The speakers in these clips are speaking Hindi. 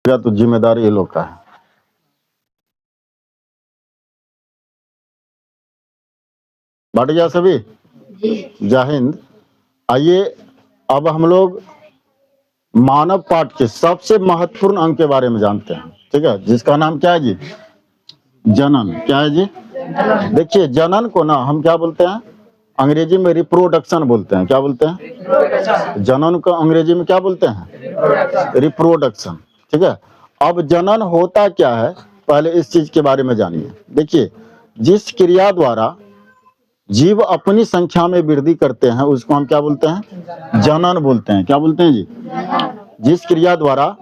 तो जिम्मेदारी ये लोग का है। बांट गया सभी। जय हिंद। आइए अब हम लोग मानव पाठ के सबसे महत्वपूर्ण अंग के बारे में जानते हैं, ठीक है, जिसका नाम क्या है जी? जनन। क्या है जी? देखिए, जनन को ना हम क्या बोलते हैं? अंग्रेजी में रिप्रोडक्शन बोलते हैं। क्या बोलते हैं? जनन को अंग्रेजी में क्या बोलते हैं? रिप्रोडक्शन। ठीक है। अब जनन होता क्या है, पहले इस चीज के बारे में जानिए। देखिए, जिस क्रिया द्वारा जीव अपनी संख्या में वृद्धि करते हैं उसको हम क्या बोलते हैं? जनन बोलते हैं। क्या बोलते हैं जी? जिस क्रिया द्वारा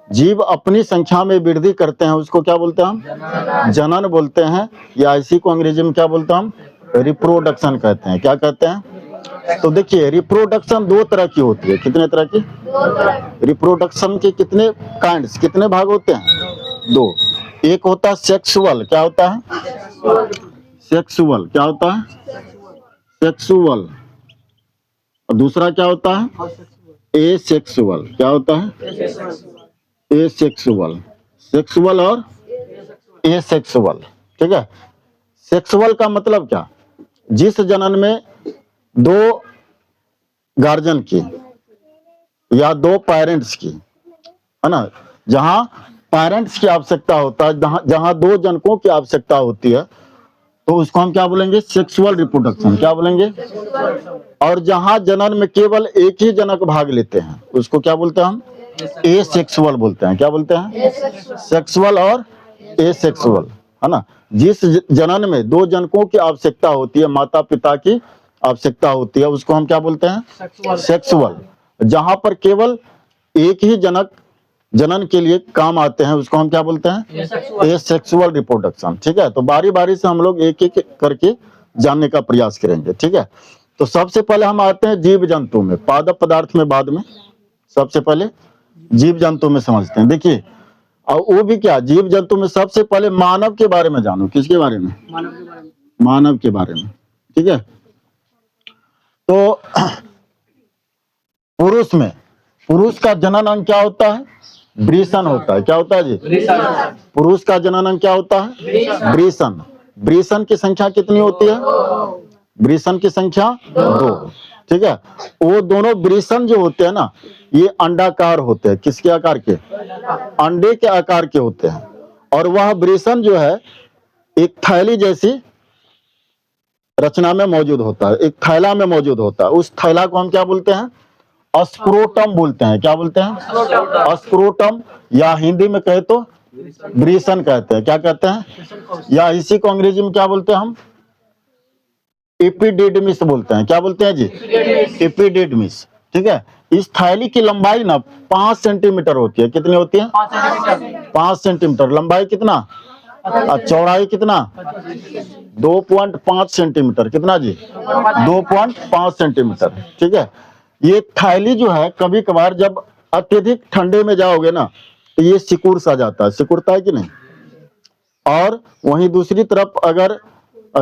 जीव अपनी संख्या में वृद्धि करते हैं उसको क्या बोलते हैं हम? जनन बोलते हैं, या इसी को अंग्रेजी में क्या बोलते हैं हम? रिप्रोडक्शन कहते हैं। क्या कहते हैं? तो देखिए, रिप्रोडक्शन दो तरह की होती है। कितने तरह की? रिप्रोडक्शन के कितने काइंड्स, कितने भाग होते हैं? दो। एक होता है सेक्सुअल। क्या होता है? सेक्सुअल। क्या होता है? सेक्सुअल। और दूसरा क्या होता है? एसेक्सुअल। क्या होता है? एसेक्सुअल। सेक्सुअल और एसेक्सुअल। ठीक है। सेक्सुअल का मतलब क्या? जिस जनन में दो गार्जियन की या दो पेरेंट्स की, है ना, जहां पेरेंट्स की आवश्यकता होता है, जहां दो जनकों की आवश्यकता होती है, तो उसको हम क्या बोलेंगे? Sexual reproduction. क्या बोलेंगे? और जहां जनन में केवल एक ही जनक भाग लेते हैं उसको क्या बोलते हैं हम? एसेक्सुअल बोलते हैं। क्या बोलते हैं? सेक्सुअल और एसेक्सुअल, है ना। जिस जनन में दो जनकों की आवश्यकता होती है, माता पिता की आवश्यकता होती है, उसको हम क्या बोलते हैं? सेक्सुअल। जहां पर केवल एक ही जनक जनन के लिए काम आते हैं उसको हम क्या बोलते हैं? Asexual reproduction. ठीक है। तो बारी बारी से हम लोग एक एक करके जानने का प्रयास करेंगे। ठीक है। तो सबसे पहले हम आते हैं जीव जंतु में, पादप पदार्थ में बाद में। सबसे पहले जीव जंतु में समझते हैं। देखिए, और वो भी क्या, जीव जंतु में सबसे पहले मानव के बारे में जानो। किसके बारे में? मानव के बारे में। ठीक है। तो पुरुष में, पुरुष का जनन अंग क्या होता है? वृषण होता है। क्या होता है जी? पुरुष का जनन अंग क्या होता है? वृषण। वृषण की संख्या कितनी होती है? वृषण की संख्या 2। ठीक है। वो दोनों वृषण जो होते हैं ना, ये अंडाकार होते हैं। किसके आकार के? अंडे के आकार के होते हैं। और वह वृषण जो है एक थैली जैसी रचना में मौजूद होता है, एक थैला में मौजूद होता है। उस थैला को हम क्या बोलते हैं? स्क्रोटम बोलते हैं। क्या बोलते हैं? स्क्रोटम, या हिंदी में कहे तो वृषण कहते हैं। क्या कहते हैं? या इसी को अंग्रेजी में क्या बोलते हैं हम? एपिडिडमिस बोलते हैं। क्या बोलते हैं जी? एपिडिडमिस। ठीक है। इस थैली की लंबाई ना 5 सेंटीमीटर होती है। कितनी होती है? 5 सेंटीमीटर। लंबाई कितना? और चौड़ाई कितना? 2.5 सेंटीमीटर। कितना जी? 2.5 सेंटीमीटर। ठीक है। ये थैली जो है, कभी कभार जब अत्यधिक ठंडे में जाओगे ना, तो ये सिकुड़ सा जाता है। सिकुड़ता है कि नहीं? और वहीं दूसरी तरफ अगर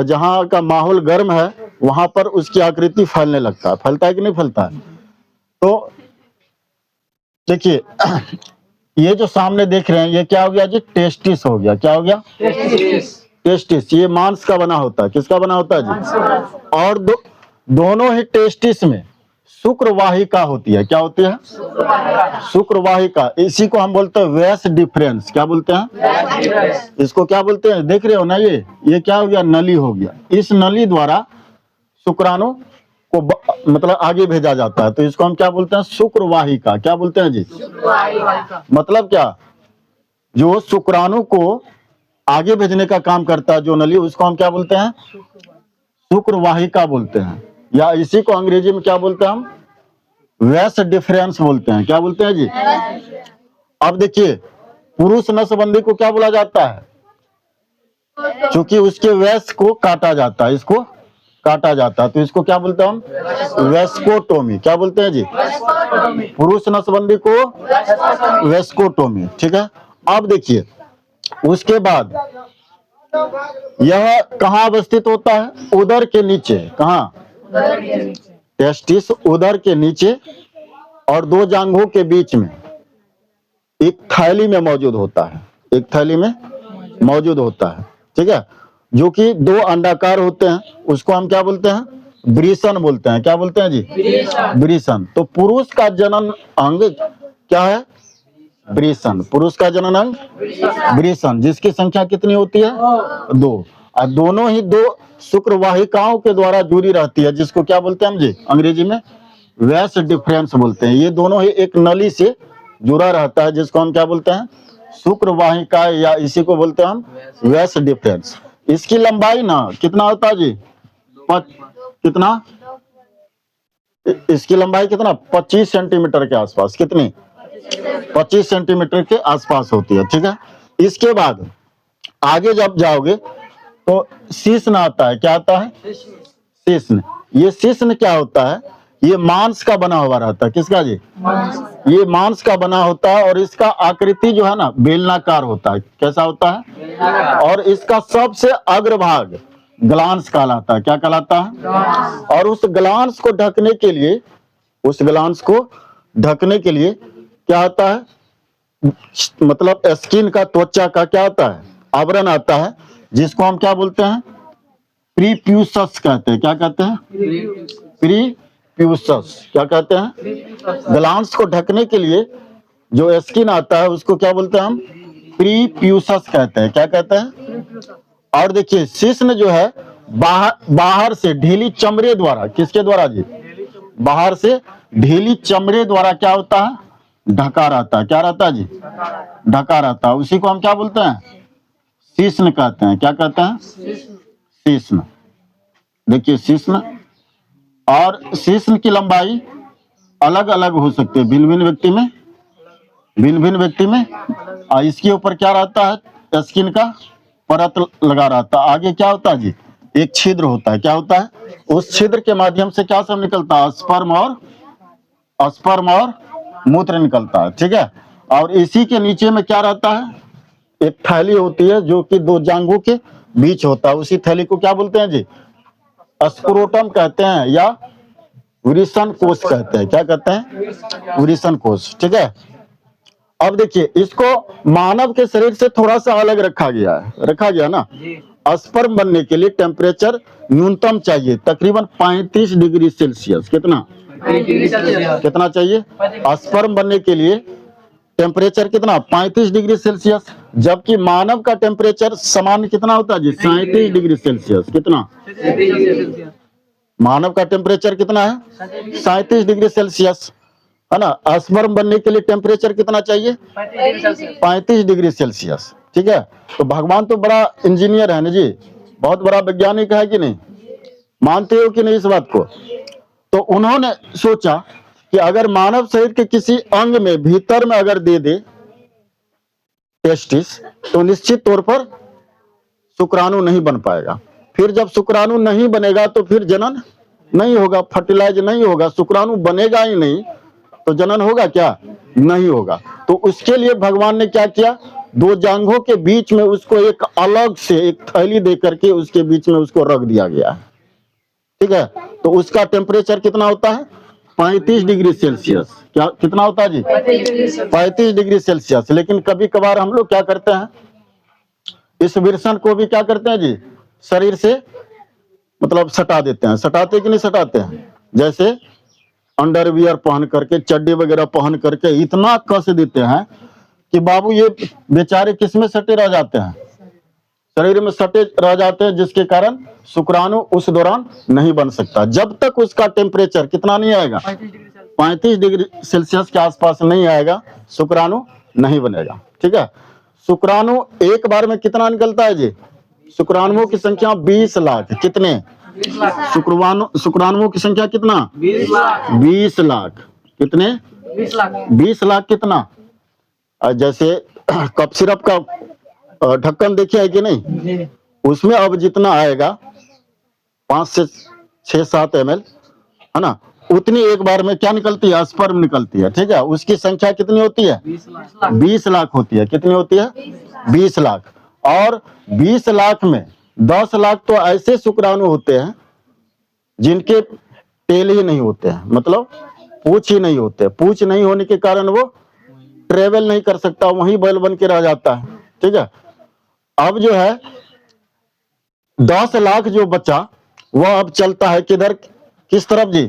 जहां का माहौल गर्म है, वहां पर उसकी आकृति फैलने लगता है। फैलता है कि नहीं फैलता है? तो देखिए, ये जो सामने देख रहे हैं, ये क्या हो गया जी? टेस्टिस हो गया। क्या हो गया? टेस्टिस। ये मांस का बना होता है। किसका बना होता है जी? और दोनों ही टेस्टिस में शुक्रवाहिका होती है। क्या होती है? शुक्रवाहिका। इसी को हम बोलते हैं वेस डिफरेंस। क्या बोलते हैं? इसको क्या बोलते हैं? देख रहे हो ना, ये क्या हो गया? नली हो गया। इस नली द्वारा शुक्राणु को मतलब आगे भेजा जाता है, तो इसको हम क्या बोलते हैं? शुक्रवाहिका। क्या बोलते हैं जी? मतलब क्या? जो शुक्राणु को आगे भेजने का काम करता है, जो नली, उसको हम क्या बोलते हैं? शुक्रवाहिका बोलते हैं। या इसी को अंग्रेजी में क्या बोलते हैं हम? वेस डिफरेंस बोलते हैं। क्या बोलते हैं जी? अब देखिए, पुरुष नसबंदी को क्या बोला जाता है? क्योंकि उसके वेस को काटा जाता है, इसको काटा जाता है, तो इसको क्या बोलते हैं हम? वेस्कोटोमी। क्या बोलते हैं जी? पुरुष नसबंदी को वेस्कोटोमी। ठीक है। अब देखिए, उसके बाद यह कहाँ अवस्थित होता है? उदर के नीचे। कहाँ? टेस्टिस उदर के नीचे और दो जांघों के बीच में। एक थैली में मौजूद होता है, एक थैली में मौजूद होता है, ठीक है, जो कि दो अंडाकार होते हैं, उसको हम क्या बोलते हैं? वृषण बोलते हैं। क्या बोलते हैं जी? वृषण। तो पुरुष का जनन अंग क्या है? वृषण। पुरुष का जनन अंग वृषण, जिसकी संख्या कितनी होती है? 2। और दोनों ही 2 शुक्र वाहिकाओं के द्वारा जुड़ी रहती है, जिसको क्या बोलते हैं हम जी? अंग्रेजी में वैस डिफरेंस बोलते हैं। ये दोनों ही एक नली से जुड़ा रहता है, जिसको हम क्या बोलते हैं? शुक्र वाहिका, या इसी को बोलते हैं हम वैस डिफरेंस। इसकी लंबाई ना कितना होता है जी? कितना? इसकी लंबाई कितना? 25 सेंटीमीटर के आसपास। कितनी? 25 सेंटीमीटर के आसपास होती है, ठीक है। इसके बाद आगे जब जाओगे तो शीश्न आता है। क्या आता है? शीश्न। ये शीश्न क्या होता है? ये मांस का बना हुआ रहता है। किसका जी? ये मांस का बना होता है, और इसका आकृति जो है ना बेलनाकार होता है। कैसा होता है? और इसका सबसे अग्रभाग ग्लांस कहलाता है। क्या कहलाता है? और उस ग्लांस को ढकने के लिए, उस ग्लांस को ढकने के लिए क्या आता है? मतलब स्किन का, त्वचा का क्या आता है? आवरण आता है, जिसको हम क्या बोलते हैं? प्रीप्यूसस कहते हैं। क्या कहते हैं? प्रीप्यूसस। क्या कहते हैं? ग्लांस को ढकने के लिए जो स्किन आता है, उसको क्या बोलते हैं हम? प्रीप्यूसस कहते हैं। क्या कहते हैं? और देखिए शीश्न जो है बाहर से ढीली चमड़े द्वारा, किसके द्वारा जी? बाहर से ढीली चमड़े द्वारा क्या होता है? ढका रहता है। क्या रहता है जी? ढका रहता है। उसी को हम क्या बोलते हैं? शीश्न कहते हैं। क्या कहते हैं? शीश्न। देखिए शीश्न, और शीश्न की लंबाई अलग अलग हो सकती है भिन्न भिन्न व्यक्ति में, भिन्न भिन्न व्यक्ति में। और इसके ऊपर क्या रहता है? स्किन का परत लगा रहता है। आगे क्या होता है जी? एक छिद्र होता है। क्या होता है? उस छिद्र के माध्यम से क्या सब निकलता है? स्पर्म और मूत्र निकलता है, ठीक है। और इसी के नीचे में क्या रहता है? एक थैली होती है, जो कि 2 जांघों के बीच होता है। उसी थैली को क्या बोलते हैं जी? स्क्रोटम कहते हैं, या वृषण कोष कहते हैं। क्या कहते हैं? वृषण कोष, ठीक है। अब देखिए इसको मानव के शरीर से थोड़ा सा अलग रखा गया है, रखा गया ना। स्पर्म बनने के लिए टेम्परेचर न्यूनतम चाहिए तकरीबन 35 डिग्री सेल्सियस। कितना? कितना चाहिए? स्पर्म बनने के लिए टेम्परेचर कितना? 35 डिग्री सेल्सियस। जबकि मानव का टेम्परेचर सामान्य कितना होता है जी? 37 डिग्री सेल्सियस। कितना? मानव का टेम्परेचर कितना है? 37 डिग्री सेल्सियस, है ना। स्पर्म बनने के लिए टेम्परेचर कितना चाहिए? 35 डिग्री सेल्सियस, ठीक है। तो भगवान तो बड़ा इंजीनियर है ना जी, बहुत बड़ा वैज्ञानिक है कि नहीं? मानते हो कि नहीं इस बात को? तो उन्होंने सोचा कि अगर मानव शरीर के किसी अंग में भीतर में अगर दे दे टेस्टिस, तो निश्चित तौर पर शुक्राणु नहीं बन पाएगा। फिर जब शुक्राणु नहीं बनेगा तो फिर जनन नहीं होगा, फर्टिलाइज नहीं होगा, शुक्राणु बनेगा ही नहीं, तो जनन होगा क्या? नहीं होगा। तो उसके लिए भगवान ने क्या किया? 2 जांघों के बीच में उसको एक अलग से एक थैली दे करके उसके बीच में उसको रख दिया गया है, ठीक है। तो उसका टेम्परेचर कितना होता है? 35 डिग्री सेल्सियस। क्या कितना होता है जी? 35 डिग्री सेल्सियस। लेकिन कभी कभार हम लोग क्या करते हैं, इस वृषण को भी क्या करते हैं जी? शरीर से मतलब सटा देते हैं। सटाते कि नहीं सटाते हैं? जैसे अंडरवियर पहन करके, चड्डी वगैरह पहन करके इतना कस देते हैं कि बाबू ये बेचारे किसमें सटे रह जाते हैं? शरीर में सटे रह जाते हैं, जिसके कारण शुक्राणु उस दौरान नहीं बन सकता। जब तक उसका टेम्परेचर कितना नहीं आएगा? 35 डिग्री सेल्सियस के आसपास नहीं आएगा, शुक्राणु नहीं बनेगा, ठीक है। शुक्राणु एक बार में कितना निकलता है जी? शुक्राणुओं की संख्या 20 लाख। कितने? शुक्राणुओं की संख्या कितना? 20 लाख। कितने? 20 लाख। कितना? जैसे कप सिरप का ढक्कन देखिए है कि नहीं? उसमें अब जितना आएगा 5 से 6-7 ml, है ना, उतनी एक बार में क्या निकलती है? स्पर्म निकलती है, ठीक है। उसकी संख्या कितनी होती है? 20 लाख होती है। कितनी होती है? 20 लाख। और 20 लाख में 10 लाख तो ऐसे शुक्राणु होते हैं जिनके टेल ही नहीं होते हैं, मतलब पूछ ही नहीं होते। पूछ नहीं होने के कारण वो ट्रेवल नहीं कर सकता, वहीं बैल बन के रह जाता है। ठीक है, अब जो है 10 लाख जो बचा वह अब चलता है किधर, किस तरफ जी,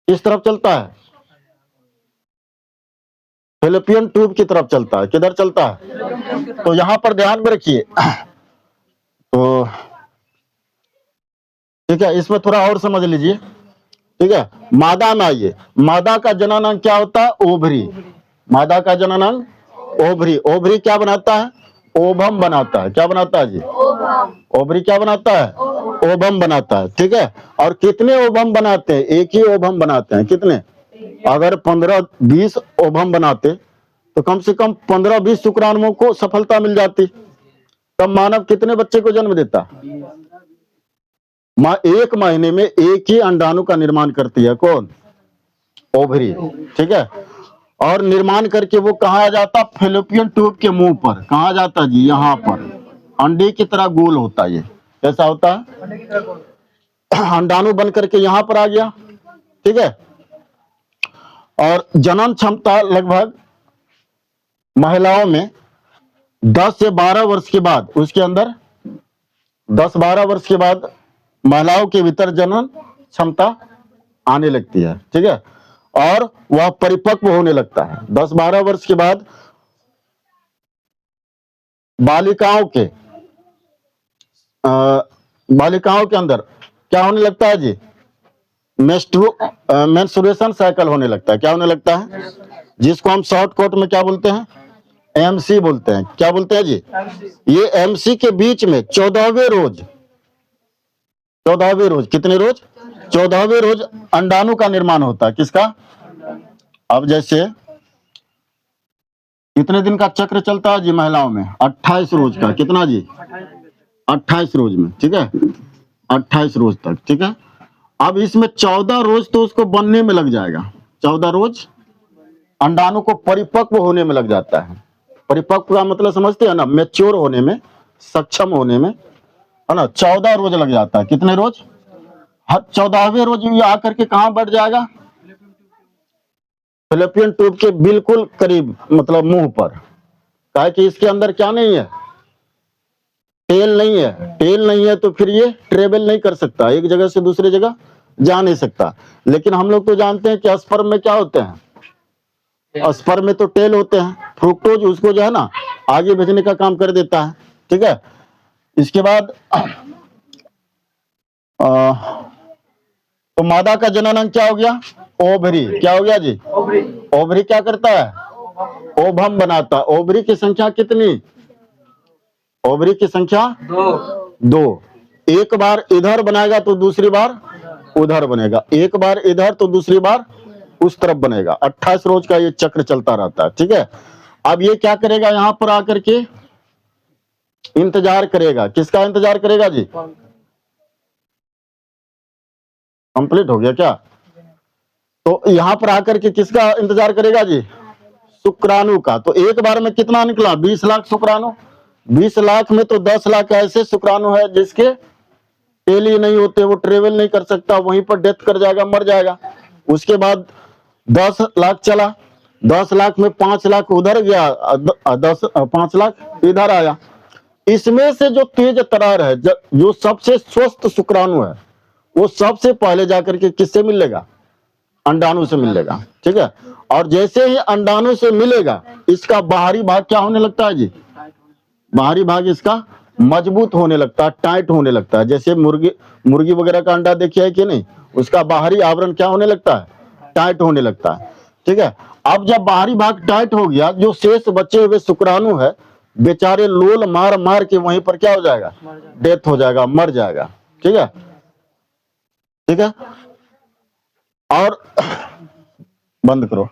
किस तरफ चलता है, फैलोपियन ट्यूब की तरफ चलता है। किधर चलता है, तो यहां पर ध्यान में रखिए। तो ठीक है, इसमें थोड़ा और समझ लीजिए। ठीक है, मादा में आइए, मादा का जननांग क्या होता है, ओवरी। मादा का जननांग ओवरी, ओवरी क्या बनाता है, ओवम बनाता है। क्या बनाता है जी, ओवरी क्या बनाता है, ओवम बनाता है। ठीक है, और कितने ओवम बनाते हैं, एक ही ओवम बनाते हैं। कितने, अगर 15-20 ओवम बनाते तो कम से कम 15-20 शुक्राणुओं को सफलता मिल जाती। तब मानव कितने बच्चे को जन्म देता, माँ एक महीने में एक ही अंडाणु का निर्माण करती है। कौन, ओवरी। ठीक है, और निर्माण करके वो कहाँ आ जाता, फैलोपियन ट्यूब के मुंह पर। कहाँ आ जाता जी, यहाँ पर। अंडे की तरह गोल होता है ये। कैसा होता है, अंडाणु बन करके यहाँ पर आ गया। ठीक है, और जनन क्षमता लगभग महिलाओं में 10 से 12 वर्ष के बाद, उसके अंदर 10-12 वर्ष के बाद महिलाओं के भीतर जनन क्षमता आने लगती है। ठीक है, और वह परिपक्व होने लगता है। 10-12 वर्ष के बाद बालिकाओं के बालिकाओं के अंदर क्या होने लगता है जी, मेंस्ट्रुएशन साइकिल होने लगता है। क्या होने लगता है, जिसको हम शॉर्ट कोट में क्या बोलते हैं, एमसी बोलते हैं। क्या बोलते हैं जी, ये एमसी के बीच में 14वें रोज, 14वें रोज, कितने रोज, 14वें रोज अंडाणु का निर्माण होता है। किसका, अब जैसे कितने दिन का चक्र चलता है जी महिलाओं में, 28 रोज का। कितना जी, 28 रोज में। ठीक है, 28 रोज तक। ठीक है, अब इसमें 14 रोज तो उसको बनने में लग जाएगा। 14 रोज अंडाणु को परिपक्व होने में लग जाता है। परिपक्व का मतलब समझते हैं ना, मैच्योर होने में, सक्षम होने में, है ना। 14 रोज लग जाता है। कितने रोज, हर 14वें रोज ये आकर के कहां बैठ जाएगा, फैलोपियन ट्यूब के बिल्कुल करीब, मतलब मुंह पर। कहा कि इसके अंदर क्या नहीं है, टेल नहीं है। टेल नहीं है तो फिर ये ट्रेवल नहीं कर सकता, एक जगह से दूसरी जगह जा नहीं सकता। लेकिन हम लोग तो जानते हैं कि स्पर्म में क्या होते हैं, स्पर्म में तो टेल होते हैं। फ्रुक्टोज उसको जो है ना आगे भेजने का काम कर देता है। ठीक है, इसके बाद तो मादा का जननांग क्या हो गया, ओवरी। क्या हो गया जी, ओवरी क्या करता है, ओवम बनाता। ओवरी की संख्या कितनी, ओवरी की संख्या 2। एक बार इधर बनाएगा तो दूसरी बार उधर बनेगा, एक बार इधर तो दूसरी बार उस तरफ बनेगा। 28 रोज का ये चक्र चलता रहता है। ठीक है, अब ये क्या करेगा, यहां पर आकर के इंतजार करेगा। किसका इंतजार करेगा जी, कंप्लीट हो गया क्या, तो यहां पर आकर के किसका इंतजार करेगा जी, शुक्राणु का। तो एक बार में कितना निकला, 20 लाख शुक्राणु। 20 लाख में तो 10 लाख ऐसे शुक्राणु है जिसके टेल ही नहीं होते, वो ट्रेवल नहीं कर सकता, वहीं पर डेथ कर जाएगा, मर जाएगा। उसके बाद 10 लाख चला, 10 लाख में 5 लाख उधर गया, 5 लाख इधर आया। इसमें से जो तेज तरार है, जो सबसे स्वस्थ शुक्राणु है, वो सबसे पहले जाकर के किससे मिलेगा, अंडाणु से मिलेगा। ठीक है, और जैसे ही अंडाणु से मिलेगा इसका बाहरी भाग क्या होने लगता है जी, बाहरी भाग इसका मजबूत होने लगता है, टाइट होने लगता है। जैसे मुर्गी वगैरह का अंडा देखिए है कि नहीं, उसका बाहरी आवरण क्या होने लगता है, टाइट होने लगता है। ठीक है, अब जब बाहरी भाग टाइट हो गया, जो शेष बचे हुए शुक्राणु है बेचारे लोल मार मार के वहीं पर क्या हो जाएगा, डेथ हो जाएगा, मर जाएगा। ठीक है, ठीक है, और बंद करो।